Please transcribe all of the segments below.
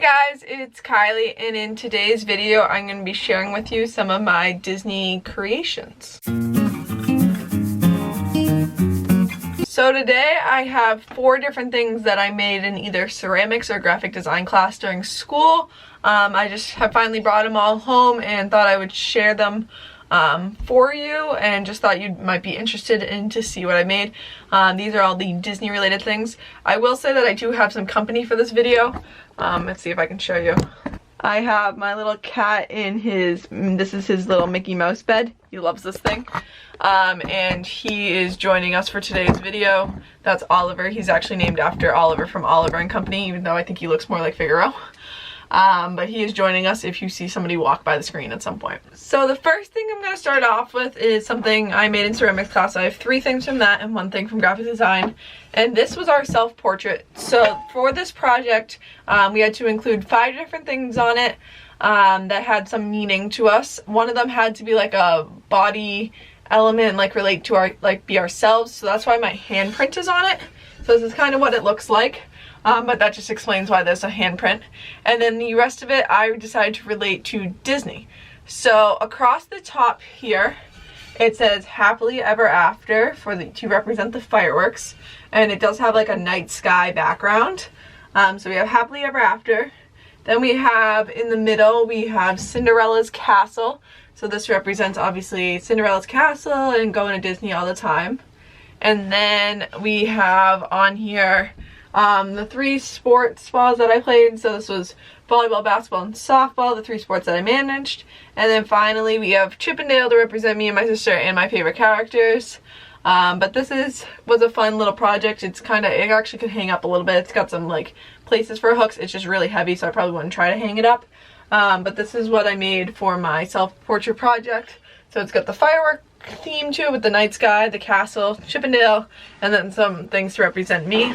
guys, it's Kylie, and in today's video I'm going to be sharing with you some of my Disney creations. So today I have 4 different things that I made in either ceramics or graphic design class during school. I just have finally brought them all home and thought I would share them for you, and just thought you might be interested in to see what I made. These are all the Disney related things. I will say that I do have some company for this video. Let's see if I can show you. I have my little cat in this is his little Mickey Mouse bed. He loves this thing. And he is joining us for today's video. That's Oliver. He's actually named after Oliver from Oliver and Company, even though I think he looks more like Figaro. But he is joining us if you see somebody walk by the screen at some point. So the first thing I'm going to start off with is something I made in ceramics class. I have 3 things from that and 1 thing from graphic design. And this was our self-portrait. So for this project, we had to include 5 different things on it that had some meaning to us. One of them had to be like a body element, like relate to our, like be ourselves. So that's why my handprint is on it. So this is kind of what it looks like. But that just explains why there's a handprint. And then the rest of it, I decided to relate to Disney. So across the top here, it says happily ever after to represent the fireworks. And it does have like a night sky background. So we have happily ever after. Then we have in the middle, we have Cinderella's castle. So this represents obviously Cinderella's castle and going to Disney all the time. And then we have on here the 3 sports balls that I played. So this was volleyball, basketball, and softball, the 3 sports that I managed. And then finally we have Chippendale to represent me and my sister and my favorite characters. But this was a fun little project. It actually could hang up a little bit. It's got some like places for hooks. It's just really heavy, so I probably wouldn't try to hang it up. But this is what I made for my self-portrait project. So it's got the firework theme to it with the night sky, the castle, Chippendale, and then some things to represent me.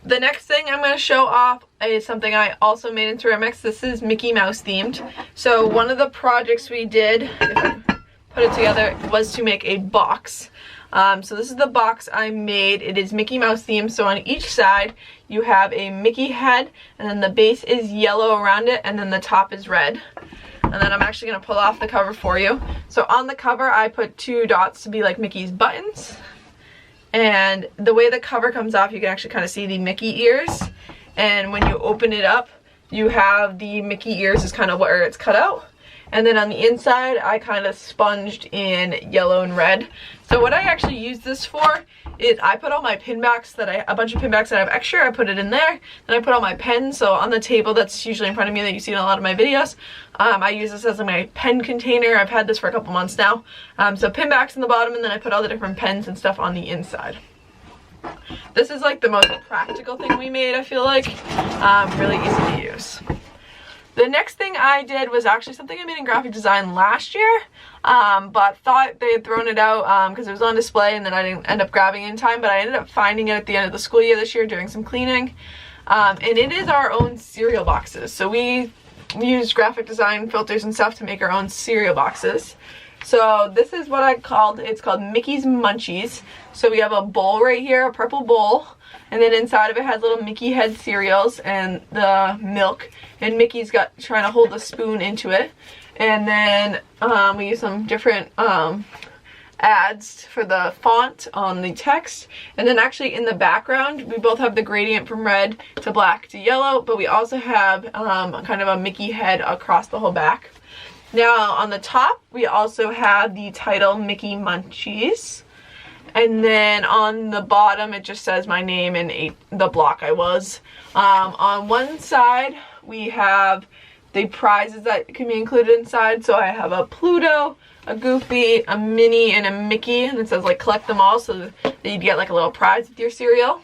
The next thing I'm going to show off is something I also made in ceramics. This is Mickey Mouse themed. So one of the projects we did, if I put it together, was to make a box. So this is the box I made. It is Mickey Mouse themed. So on each side you have a Mickey head, and then the base is yellow around it, and then the top is red. And then I'm actually going to pull off the cover for you. So on the cover I put 2 dots to be like Mickey's buttons. And the way the cover comes off, you can actually kind of see the Mickey ears. And when you open it up, you have the Mickey ears is kind of where it's cut out. And then on the inside, I kind of sponged in yellow and red. So what I actually use this for is I put all my pin backs a bunch of pin backs that I have extra, I put it in there. Then I put all my pens, so on the table that's usually in front of me that you see in a lot of my videos, I use this as my pen container. I've had this for a couple months now. So pin backs in the bottom, and then I put all the different pens and stuff on the inside. This is like the most practical thing we made, I feel like. Really easy to use. The next thing I did was actually something I made in graphic design last year, but thought they had thrown it out because it was on display, and then I didn't end up grabbing it in time, but I ended up finding it at the end of the school year this year doing some cleaning. And it is our own cereal boxes. So we use graphic design filters and stuff to make our own cereal boxes. So this is what it's called Mickey's Munchies. So we have a bowl right here, a purple bowl, and then inside of it has little Mickey head cereals and the milk, and Mickey's trying to hold the spoon into it. And then we use some different ads for the font on the text. And then actually in the background, we both have the gradient from red to black to yellow, but we also have kind of a Mickey head across the whole back. Now on the top, we also have the title Mickey Munchies. And then on the bottom, it just says my name and the block I was. On one side, we have the prizes that can be included inside. So I have a Pluto, a Goofy, a Minnie, and a Mickey. And it says like collect them all so that you'd get like a little prize with your cereal.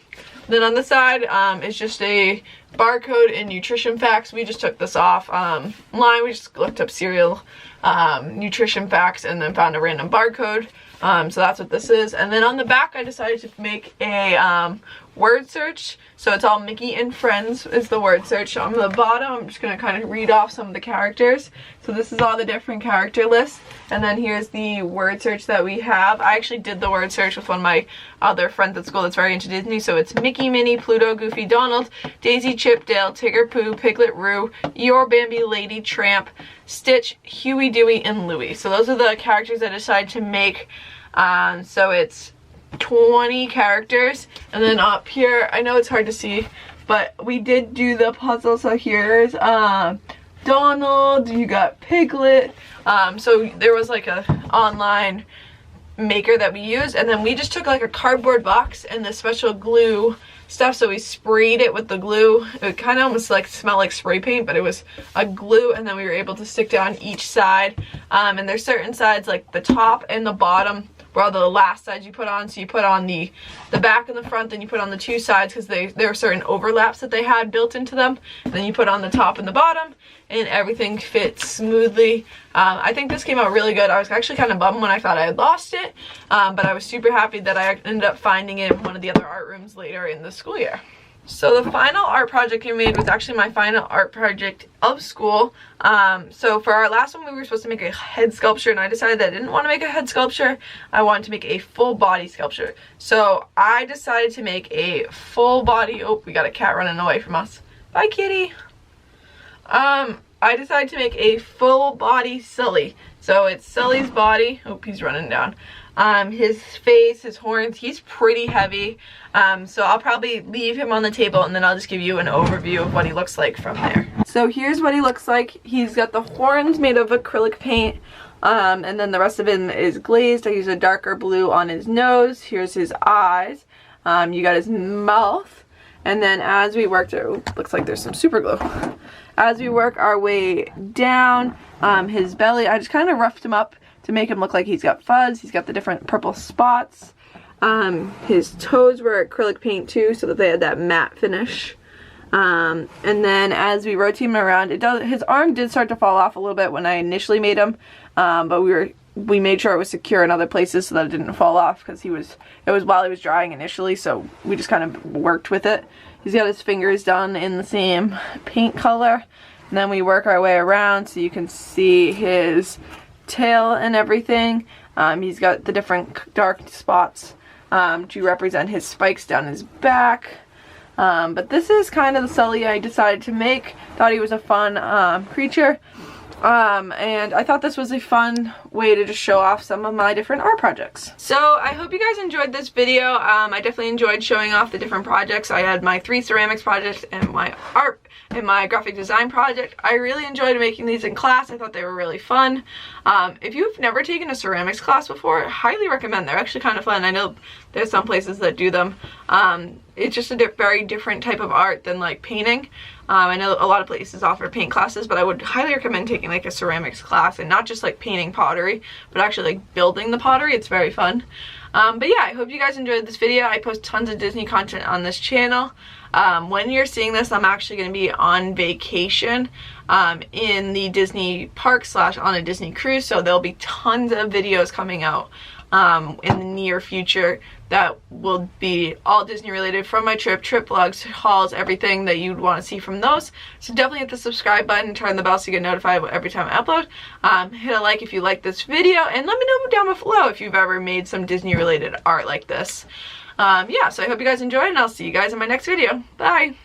Then on the side is just a barcode and nutrition facts. We just took this off line. We just looked up cereal nutrition facts and then found a random barcode. So that's what this is. And then on the back I decided to make a word search. So it's all Mickey and Friends is the word search. On the bottom, I'm just going to kind of read off some of the characters. So this is all the different character lists. And then here's the word search that we have. I actually did the word search with one of my other friends at school that's very into Disney. So it's Mickey, Minnie, Pluto, Goofy, Donald, Daisy, Chip, Dale, Tigger, Pooh, Piglet, Roo, Eeyore, Bambi, Lady, Tramp, Stitch, Huey, Dewey, and Louie. So those are the characters I decided to make. So it's 20 characters. And then up here, I know it's hard to see, but we did do the puzzle. So here's Donald, you got Piglet. So there was like a online maker that we used, and then we just took like a cardboard box and the special glue stuff, so we sprayed it with the glue. It kind of almost like smelled like spray paint, but it was a glue, and then we were able to stick down each side. And there's certain sides like the top and the bottom were all the last sides you put on. So you put on the back and the front, then you put on the two sides because there were certain overlaps that they had built into them. Then you put on the top and the bottom, and everything fits smoothly. I think this came out really good. I was actually kind of bummed when I thought I had lost it, but I was super happy that I ended up finding it in one of the other art rooms later in the school year. So the final art project we made was actually my final art project of school. So for our last one, we were supposed to make a head sculpture, and I decided that I didn't want to make a head sculpture. I wanted to make a full body sculpture. So I decided to make a full body, oh, we got a cat running away from us. Bye, kitty. I decided to make a full body Sulley. So it's Sulley's body. Oh, he's running down. His face, his horns, he's pretty heavy. So I'll probably leave him on the table, and then I'll just give you an overview of what he looks like from there. So here's what he looks like. He's got the horns made of acrylic paint, and then the rest of him is glazed. I used a darker blue on his nose. Here's his eyes. You got his mouth. And then as we worked, it looks like there's some super glue. As we work our way down, his belly, I just kind of roughed him up to make him look like he's got fuzz. He's got the different purple spots. His toes were acrylic paint too, so that they had that matte finish. And then as we rotate him around, his arm did start to fall off a little bit when I initially made him, but we made sure it was secure in other places so that it didn't fall off, because it was while he was drying initially, so we just kind of worked with it. He's got his fingers done in the same paint color, and then we work our way around so you can see his tail and everything. He's got the different dark spots to represent his spikes down his back. But this is kind of the Sulley I decided to make. Thought he was a fun creature. And I thought this was a fun way to just show off some of my different art projects. So I hope you guys enjoyed this video. I definitely enjoyed showing off the different projects. I had my 3 ceramics projects and my art and my graphic design project. I really enjoyed making these in class. I thought they were really fun. If you've never taken a ceramics class before, I highly recommend. They're actually kind of fun. I know there's some places that do them. It's just a very different type of art than like painting. I know a lot of places offer paint classes, but I would highly recommend taking like a ceramics class, and not just like painting pottery, but actually like building the pottery. It's very fun. But yeah, I hope you guys enjoyed this video. I post tons of Disney content on this channel. When you're seeing this, I'm actually going to be on vacation in the Disney park / on a Disney cruise, so there'll be tons of videos coming out in the near future that will be all Disney related from my trip vlogs, hauls, everything that you'd want to see from those. So definitely hit the subscribe button and turn the bell so you get notified every time I upload. Hit a like if you like this video, and let me know down below if you've ever made some Disney related art like this. Yeah, so I hope you guys enjoyed, and I'll see you guys in my next video. Bye!